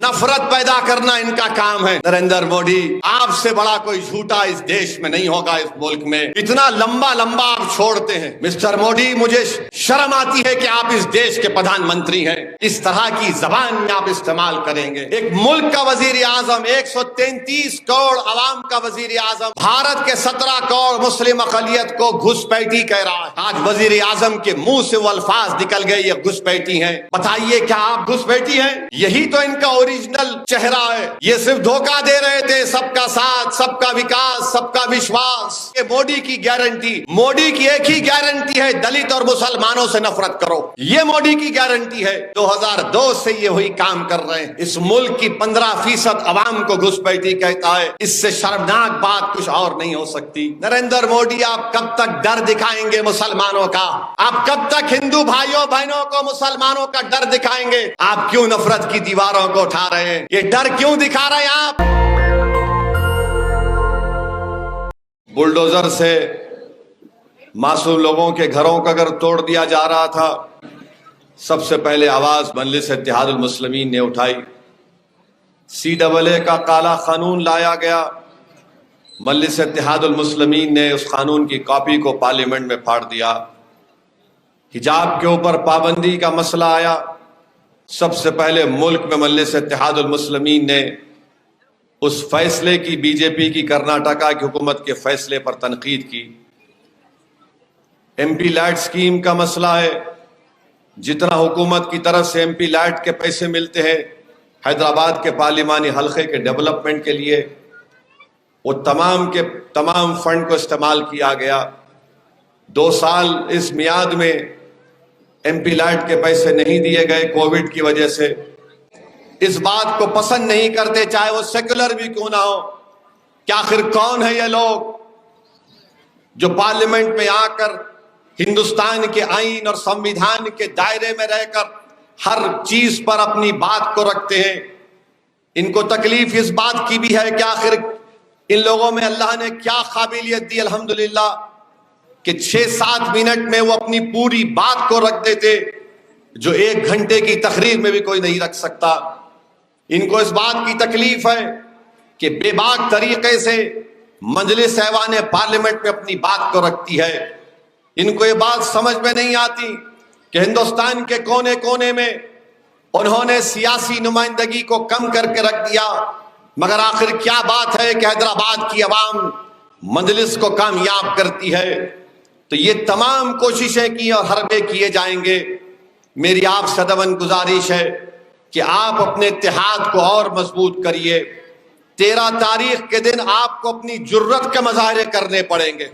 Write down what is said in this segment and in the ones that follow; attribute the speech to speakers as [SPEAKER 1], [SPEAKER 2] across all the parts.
[SPEAKER 1] नफरत पैदा करना इनका काम है। नरेंद्र मोदी, आपसे बड़ा कोई झूठा इस देश में नहीं होगा। इस मुल्क में इतना लंबा लंबा आप छोड़ते हैं। मिस्टर मोदी, मुझे शर्म आती है कि आप इस देश के प्रधानमंत्री हैं। इस तरह की जबान में आप इस्तेमाल करेंगे। एक मुल्क का वजीर आजम, 133 करोड़ अवाम का वजीर आजम, भारत के 17 करोड़ मुस्लिम अकलियत को घुसपैठी कह रहा है। आज वजीर आजम के मुंह से वो अल्फाज निकल गए, ये घुसपैठी है। बताइए, क्या आप घुसपैठी हैं? यही तो इनका ओरिजिनल चेहरा है। ये सिर्फ धोखा दे रहे थे, सबका साथ, सबका विकास, सबका विश्वास। ये मोदी की गारंटी, मोदी की एक ही गारंटी है, दलित और मुसलमानों से नफरत करो। ये मोदी की गारंटी है। 2002 से ये वही काम कर रहे हैं। इस मुल्क की 15% अवाम को घुसपैठी कहता है। इससे शर्मनाक बात कुछ और नहीं हो सकती। नरेंद्र मोदी, आप कब तक डर दिखाएंगे मुसलमानों का? आप कब तक हिंदू भाइयों बहनों को मुसलमानों का डर दिखाएंगे? आप क्यों नफरत की दीवारों को उठा रहे हैं? ये डर क्यों दिखा रहे हैं आप? बुलडोजर से मासूम लोगों के घरों का अगर तोड़ दिया जा रहा था, सबसे पहले आवाज मजलिस इत्तेहादुल मुस्लिमीन ने उठाई। CAA का काला कानून लाया गया। मजलिस इत्तेहादुल मुस्लिमीन ने उस कानून की कॉपी को पार्लियामेंट में फाड़ दिया। हिजाब के ऊपर पाबंदी का मसला आया। सबसे पहले मुल्क में मजलिस इत्तेहादुल मुस्लिमीन ने उस फैसले की, बीजेपी की कर्नाटका की हुकूमत के फैसले पर तनकीद की। MP लैट स्कीम का मसला है। जितना हुकूमत की तरफ से MP लैट के पैसे मिलते हैं हैदराबाद के पार्लिमानी हल्के के डेवलपमेंट के लिए, वो तमाम के तमाम फंड को इस्तेमाल किया गया। 2 साल इस मियाद में MP लैट के पैसे नहीं दिए गए कोविड की वजह से। इस बात को पसंद नहीं करते, चाहे वो सेक्युलर भी क्यों ना हो। क्या आखिर कौन है ये लोग जो पार्लियामेंट में आकर हिंदुस्तान के आईन और संविधान के दायरे में रहकर हर चीज पर अपनी बात को रखते हैं? इनको तकलीफ इस बात की भी है कि आखिर इन लोगों में अल्लाह ने क्या काबिलियत दी, अल्हम्दुलिल्लाह, कि 6-7 मिनट में वो अपनी पूरी बात को रख देते, जो 1 घंटे की तकरीर में भी कोई नहीं रख सकता। इनको इस बात की तकलीफ है कि बेबाक तरीके से मजलिस ऐवान पार्लियामेंट में अपनी बात को रखती है। इनको ये बात समझ में नहीं आती कि हिंदुस्तान के कोने कोने में उन्होंने सियासी नुमाइंदगी को कम करके रख दिया, मगर आखिर क्या बात है कि हैदराबाद की आवाम मजलिस को कामयाब करती है। तो ये तमाम कोशिशें की और हरबे किए जाएंगे। मेरी आपसे दवन गुजारिश है कि आप अपने इत्तेहाद को और मजबूत करिए। 13 तारीख के दिन आपको अपनी जुर्रत के मजाहरे करने पड़ेंगे।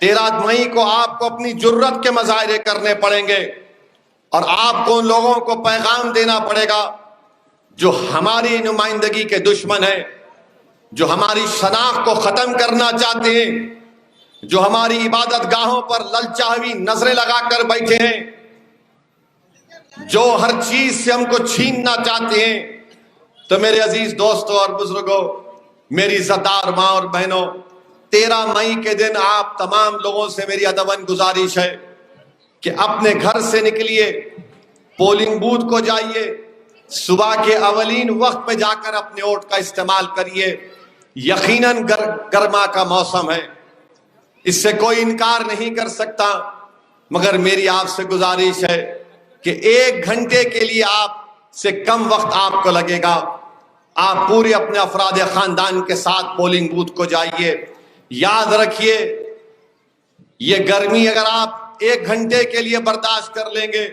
[SPEAKER 1] 13 मई को आपको अपनी जुर्रत के मजाहरे करने पड़ेंगे और आपको उन लोगों को पैगाम देना पड़ेगा जो हमारी नुमाइंदगी के दुश्मन हैं, जो हमारी शनाख्त को खत्म करना चाहते हैं, जो हमारी इबादत गाहों पर ललचावी नजरें लगाकर बैठे हैं, जो हर चीज से हमको छीनना चाहते हैं। तो मेरे अजीज दोस्तों और बुजुर्गों, मेरी इज्जतदार माँ और बहनों, 13 मई के दिन आप तमाम लोगों से मेरी अदबन गुजारिश है कि अपने घर से निकलिए, पोलिंग बूथ को जाइए, सुबह के अवलीन वक्त में जाकर अपने वोट का इस्तेमाल करिए। यकीनन गर्मा का मौसम है, इससे कोई इनकार नहीं कर सकता, मगर मेरी आपसे गुजारिश है कि 1 घंटे के लिए आपसे कम वक्त आपको लगेगा। आप पूरे अपने अफराद खानदान के साथ पोलिंग बूथ को जाइए। याद रखिए, ये गर्मी अगर आप 1 घंटे के लिए बर्दाश्त कर लेंगे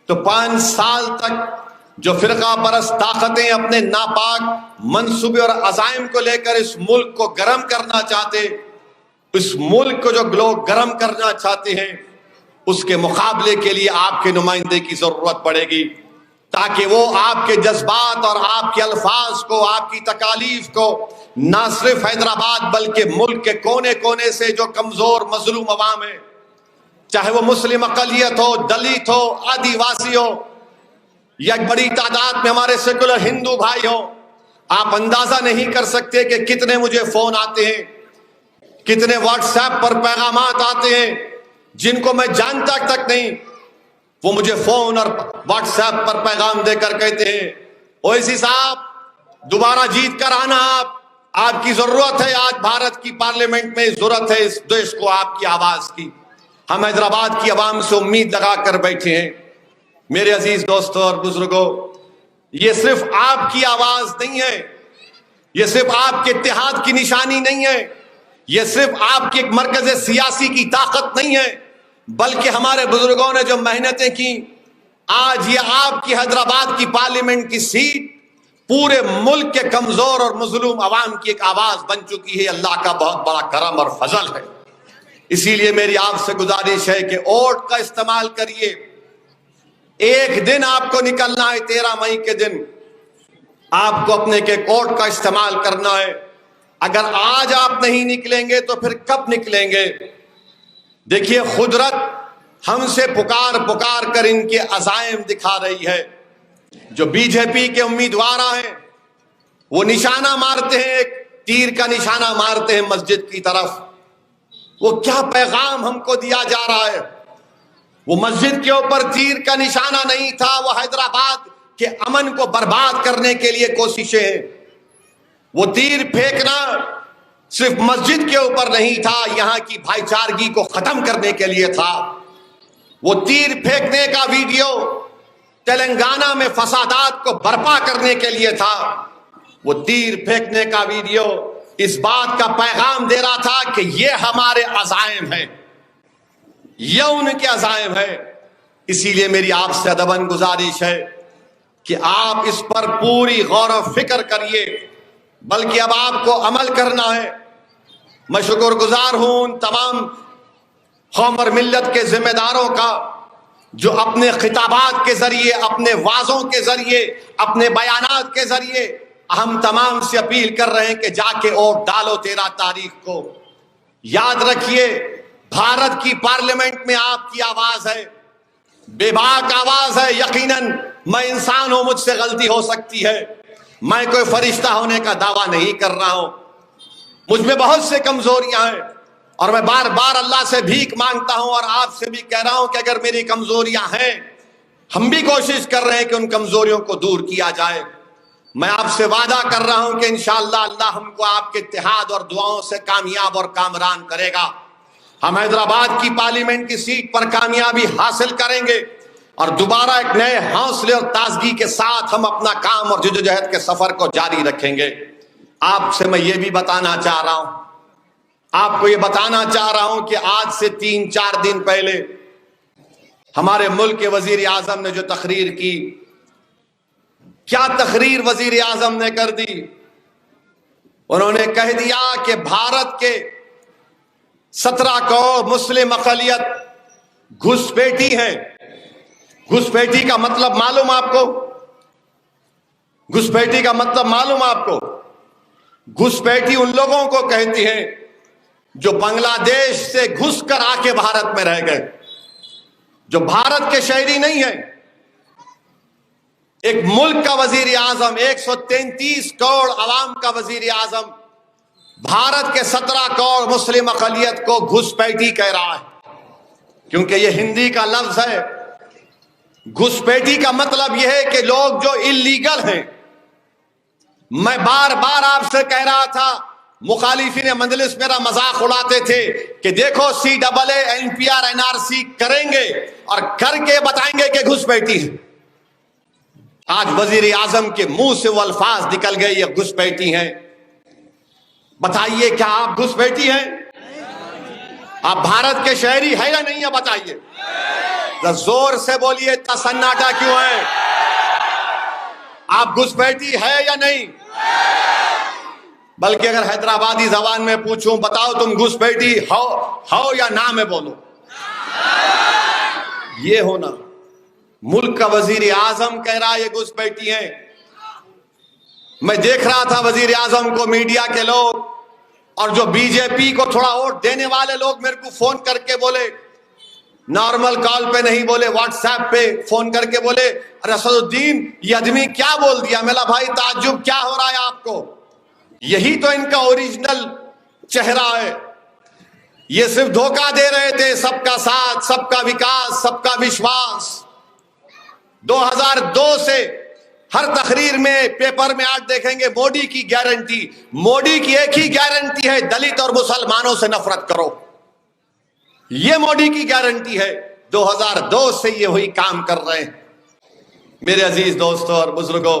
[SPEAKER 1] तो 5 साल तक जो फिरका परस्त ताकतें अपने नापाक मंसूबे और अज़ाइम को लेकर इस मुल्क को गर्म करना चाहते, इस मुल्क को जो लोग गर्म करना चाहते हैं, उसके मुकाबले के लिए आपके नुमाइंदे की जरूरत पड़ेगी, ताकि वो आपके जज्बात और आपके अल्फाज को, आपकी तकालीफ को ना सिर्फ हैदराबाद बल्कि मुल्क के कोने कोने से जो कमजोर मजलूम अवाम है, चाहे वो मुस्लिम अकलियत हो, दलित हो, आदिवासी हो, या एक बड़ी तादाद में हमारे सेकुलर हिंदू भाई हो, आप अंदाजा नहीं कर सकते कि कितने मुझे फोन आते हैं, कितने व्हाट्सएप पर पैगामात आते हैं जिनको मैं जानता तक नहीं। वो मुझे फोन और व्हाट्सएप पर पैगाम देकर कहते हैं ओवैसी साहब, दोबारा जीत कर आना। आपकी जरूरत है, आज भारत की पार्लियामेंट में जरूरत है इस देश को आपकी आवाज की। हम हैदराबाद की आवाम से उम्मीद लगा कर बैठे हैं। मेरे अजीज दोस्तों और बुजुर्गों, ये सिर्फ आपकी आवाज नहीं है, ये सिर्फ आपके इत्तेहाद की निशानी नहीं है, ये सिर्फ आपकी एक मरकज सियासी की ताकत नहीं है, बल्कि हमारे बुजुर्गों ने जो मेहनतें की, आज ये आपकी हैदराबाद की पार्लियामेंट की सीट पूरे मुल्क के कमजोर और मजलूम अवाम की एक आवाज बन चुकी है। अल्लाह का बहुत बड़ा करम और फजल है। इसीलिए मेरी आपसे गुजारिश है कि वोट का इस्तेमाल करिए। एक दिन आपको निकलना है, 13 मई के दिन आपको अपने के वोट का इस्तेमाल करना है। अगर आज आप नहीं निकलेंगे तो फिर कब निकलेंगे? देखिए, कुदरत हमसे पुकार पुकार कर इनके अज़ाइम दिखा रही है। जो बीजेपी के उम्मीदवार हैं वो निशाना मारते हैं, एक तीर का निशाना मारते हैं मस्जिद की तरफ। वो क्या पैगाम हमको दिया जा रहा है? वो मस्जिद के ऊपर तीर का निशाना नहीं था, वो हैदराबाद के अमन को बर्बाद करने के लिए कोशिशें हैं। वो तीर फेंकना सिर्फ मस्जिद के ऊपर नहीं था, यहां की भाईचारगी को खत्म करने के लिए था। वो तीर फेंकने का वीडियो तेलंगाना में फसादात को बर्पा करने के लिए था। वो तीर फेंकने का वीडियो इस बात का पैगाम दे रहा था कि ये हमारे अज़ाइम हैं, ये उनके अज़ाइम है। इसीलिए मेरी आपसे अदबन गुजारिश है कि आप इस पर पूरी गौर व फिक्र करिए, बल्कि अब आपको अमल करना है। मैं शुक्रगुजार हूं उन तमाम कौम और मिल्लत के जिम्मेदारों का जो अपने खिताबात के जरिए, अपने वाजों के जरिए, अपने बयानात के जरिए हम तमाम से अपील कर रहे हैं कि जाके वोट डालो 13 तारीख को। याद रखिए, भारत की पार्लियामेंट में आपकी आवाज है, बेबाक आवाज है। यकीनन मैं इंसान हूं, मुझसे गलती हो सकती है, मैं कोई फरिश्ता होने का दावा नहीं कर रहा हूं, मुझ में बहुत से कमजोरियां हैं और मैं बार बार अल्लाह से भीख मांगता हूं और आपसे भी कह रहा हूं कि अगर मेरी कमजोरियां हैं, हम भी कोशिश कर रहे हैं कि उन कमजोरियों को दूर किया जाए। मैं आपसे वादा कर रहा हूं कि इंशाअल्लाह अल्लाह हमको आपके इत्तेहाद और दुआओं से कामयाब और कामरान करेगा। हम हैदराबाद की पार्लियामेंट की सीट पर कामयाबी हासिल करेंगे और दोबारा एक नए हौसले और ताजगी के साथ हम अपना काम और जद्दोजहद के सफर को जारी रखेंगे। आपसे मैं ये भी बताना चाह रहा हूं, आपको ये बताना चाह रहा हूं कि आज से 3-4 दिन पहले हमारे मुल्क के वजीर आजम ने जो तकरीर की, क्या तकरीर वजीर आजम ने कर दी? उन्होंने कह दिया कि भारत के 17 करोड़ मुस्लिम अक़लियत घुसपैठी है। घुसपैठी का मतलब मालूम आपको? घुसपैठी का मतलब मालूम आपको? घुसपैठी उन लोगों को कहती है जो बांग्लादेश से घुसकर आके भारत में रह गए, जो भारत के शहरी नहीं है। एक मुल्क का वजीर आजम, 133 करोड़ अवाम का वजीर आजम भारत के 17 करोड़ मुस्लिम अक़लियत को घुसपैठी कह रहा है, क्योंकि यह हिंदी का लफ्ज है। घुसपैठी का मतलब यह है कि लोग जो इल्लीगल हैं। मैं बार बार आपसे कह रहा था, मुखालिफिन मजलिस मेरा मजाक उड़ाते थे कि देखो CAA NPR NRC करेंगे और करके बताएंगे कि घुसपैठी है। आज वजीर आजम के मुंह से वो अल्फाज निकल गए, ये घुसपैठी हैं। बताइए, क्या आप घुसपैठी हैं? आप भारत के शहरी है या नहीं है? बताइए, जोर से बोलिए, इतना सन्नाटा क्यों है? आप घुसपैठी है या नहीं? बल्कि अगर हैदराबादी जबान में पूछूं, बताओ तुम घुसपैठी हो या ना में बोलो। ये होना, मुल्क का वजीर आजम कह रहा है ये घुसपैठी है। मैं देख रहा था वजीर आजम को मीडिया के लोग और जो बीजेपी को थोड़ा वोट देने वाले लोग मेरे को फोन करके बोले, नॉर्मल कॉल पे नहीं बोले, व्हाट्सएप पे फोन करके बोले, अरे असदुद्दीन ये आदमी क्या बोल दिया। मेरा भाई ताज्जुब क्या हो रहा है आपको? यही तो इनका ओरिजिनल चेहरा है। ये सिर्फ धोखा दे रहे थे, सबका साथ, सबका विकास, सबका विश्वास। 2002 से हर तकरीर में, पेपर में आज देखेंगे मोदी की गारंटी। मोदी की एक ही गारंटी है, दलित और मुसलमानों से नफरत करो। यह मोदी की गारंटी है। 2002 से ये वही काम कर रहे हैं। मेरे अजीज दोस्तों और बुजुर्गों,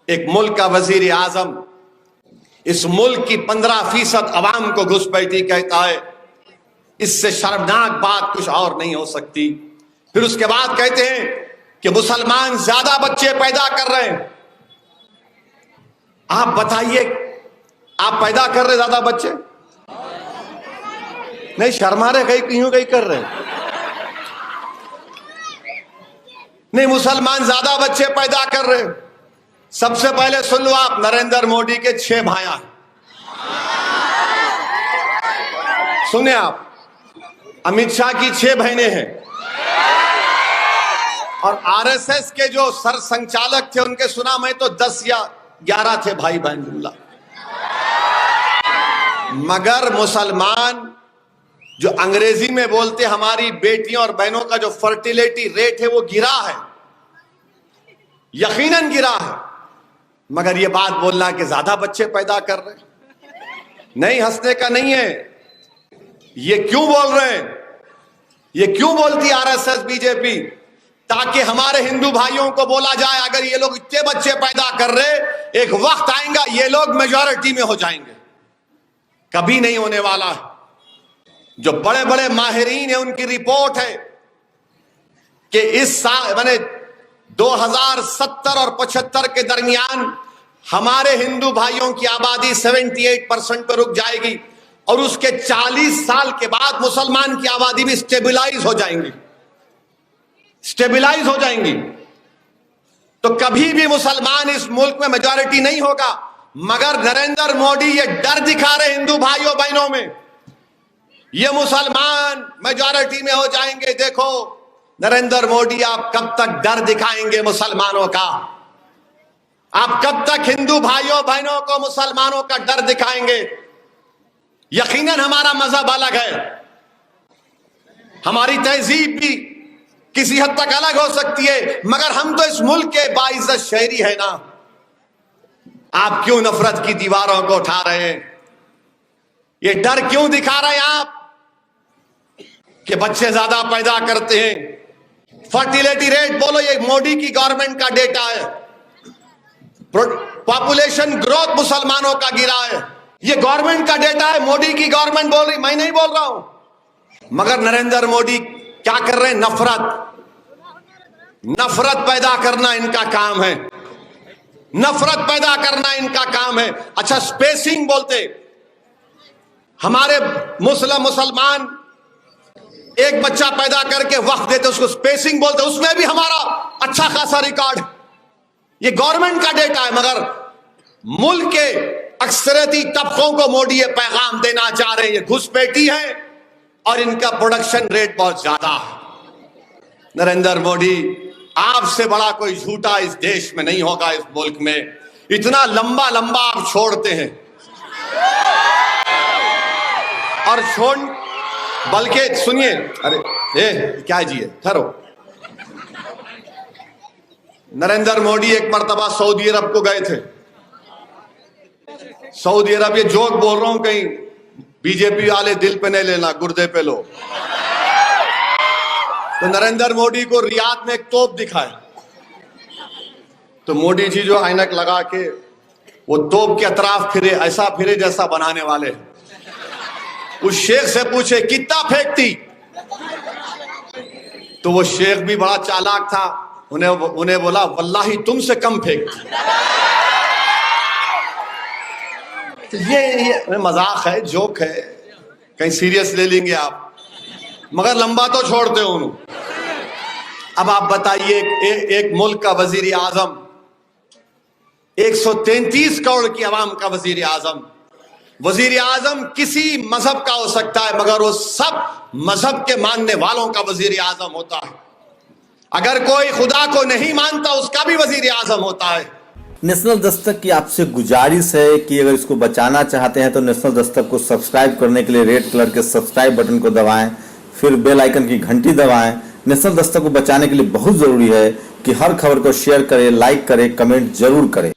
[SPEAKER 1] एक मुल्क का वजीर आजम इस मुल्क की 15% अवाम को घुसपैठी कहता है, इससे शर्मनाक बात कुछ और नहीं हो सकती। फिर उसके बाद कहते हैं कि मुसलमान ज्यादा बच्चे पैदा कर रहे हैं। आप बताइए, आप पैदा कर रहे ज्यादा बच्चे? नहीं, शर्मा रहे, कहीं कर रहे हैं। नहीं, मुसलमान ज्यादा बच्चे पैदा कर रहे हैं। सबसे पहले सुन लो आप, नरेंद्र मोदी के 6 भाइयां। सुने आप, अमित शाह की 6 बहनें हैं और आरएसएस के जो सर संचालक थे उनके सुना मैं तो 10 या 11 थे भाई बहन जुमला। मगर मुसलमान जो अंग्रेजी में बोलते, हमारी बेटियों और बहनों का जो फर्टिलिटी रेट है वो गिरा है, यकीनन गिरा है। मगर ये बात बोलना कि ज्यादा बच्चे पैदा कर रहे हैं, नहीं, हंसने का नहीं है। ये क्यों बोल रहे हैं? ये क्यों बोलती आरएसएस बीजेपी? ताकि हमारे हिंदू भाइयों को बोला जाए, अगर ये लोग इतने बच्चे पैदा कर रहे, एक वक्त आएगा ये लोग मेजॉरिटी में हो जाएंगे। कभी नहीं होने वाला। जो बड़े बड़े माहिरीन है उनकी रिपोर्ट है कि इस साल माने 2070 और 75 के दरमियान हमारे हिंदू भाइयों की आबादी 78% पर रुक जाएगी और उसके 40 साल के बाद मुसलमान की आबादी भी स्टेबलाइज हो जाएंगी, स्टेबलाइज हो जाएंगी। तो कभी भी मुसलमान इस मुल्क में मेजॉरिटी नहीं होगा। मगर नरेंद्र मोदी ये डर दिखा रहे हिंदू भाइयों बहनों में, ये मुसलमान मेजॉरिटी में हो जाएंगे। देखो नरेंद्र मोदी, आप कब तक डर दिखाएंगे मुसलमानों का? आप कब तक हिंदू भाइयों बहनों को मुसलमानों का डर दिखाएंगे? यकीनन हमारा मजहब अलग है, हमारी तहजीब भी किसी हद तक अलग हो सकती है, मगर हम तो इस मुल्क के बाइज्जत शहरी है ना। आप क्यों नफरत की दीवारों को उठा रहे हैं? ये डर क्यों दिखा रहे हैं आप कि बच्चे ज्यादा पैदा करते हैं? फर्टिलिटी रेट बोलो, ये मोदी की गवर्नमेंट का डेटा है। पॉपुलेशन ग्रोथ मुसलमानों का गिरा है, ये गवर्नमेंट का डेटा है। मोदी की गवर्नमेंट बोल रही, मैं नहीं बोल रहा हूं। मगर नरेंद्र मोदी क्या कर रहे हैं? नफरत पैदा करना इनका काम है, नफरत पैदा करना इनका काम है। अच्छा, स्पेसिंग बोलते, हमारे मुसलमान एक बच्चा पैदा करके वक्त देते, उसको स्पेसिंग बोलते, उसमें भी हमारा अच्छा खासा रिकॉर्ड। ये गवर्नमेंट का डेटा है। मगर मुल्क के अक्सरती तबकों को मोदी ये पैगाम देना चाह रहे हैं, ये घुसपैठी है और इनका प्रोडक्शन रेट बहुत ज्यादा है। नरेंद्र मोदी, आपसे बड़ा कोई झूठा इस देश में नहीं होगा, इस मुल्क में। इतना लंबा लंबा आप छोड़ते हैं और बल्कि सुनिए, अरे क्या जी है, ठहरो। नरेंद्र मोदी एक मर्तबा सऊदी अरब को गए थे। सऊदी अरब, ये जोक बोल रहा हूं, कहीं बीजेपी वाले दिल पे नहीं लेना, गुर्दे पे लो। तो नरेंद्र मोदी को रियाद में एक तोप दिखाए, तो मोदी जी जो ऐनक लगा के वो तोप के अतराफ फिरे, ऐसा फिरे जैसा बनाने वाले। उस शेख से पूछे कितना फेंकती, तो वो शेख भी बड़ा चालाक था, उन्हें बोला वल्लाही तुमसे कम फेंकती। तो ये मजाक है, जोक है, कहीं सीरियस ले लेंगे आप, मगर लंबा तो छोड़ते हो उन्होंने। अब आप बताइए, एक मुल्क का वजीर आजम, 133 करोड़ की आवाम का वजीर आजम किसी मजहब का हो सकता है, मगर वो सब मजहब के मानने वालों का वजीर आजम होता है। अगर कोई खुदा को नहीं मानता उसका भी वजीर आजम होता है।
[SPEAKER 2] नेशनल दस्तक की आपसे गुजारिश है कि अगर इसको बचाना चाहते हैं तो नेशनल दस्तक को सब्सक्राइब करने के लिए रेड कलर के सब्सक्राइब बटन को दबाएं, फिर बेल आइकन की घंटी दबाएं। नेशनल दस्तक को बचाने के लिए बहुत ज़रूरी है कि हर खबर को शेयर करें, लाइक करें, कमेंट जरूर करें।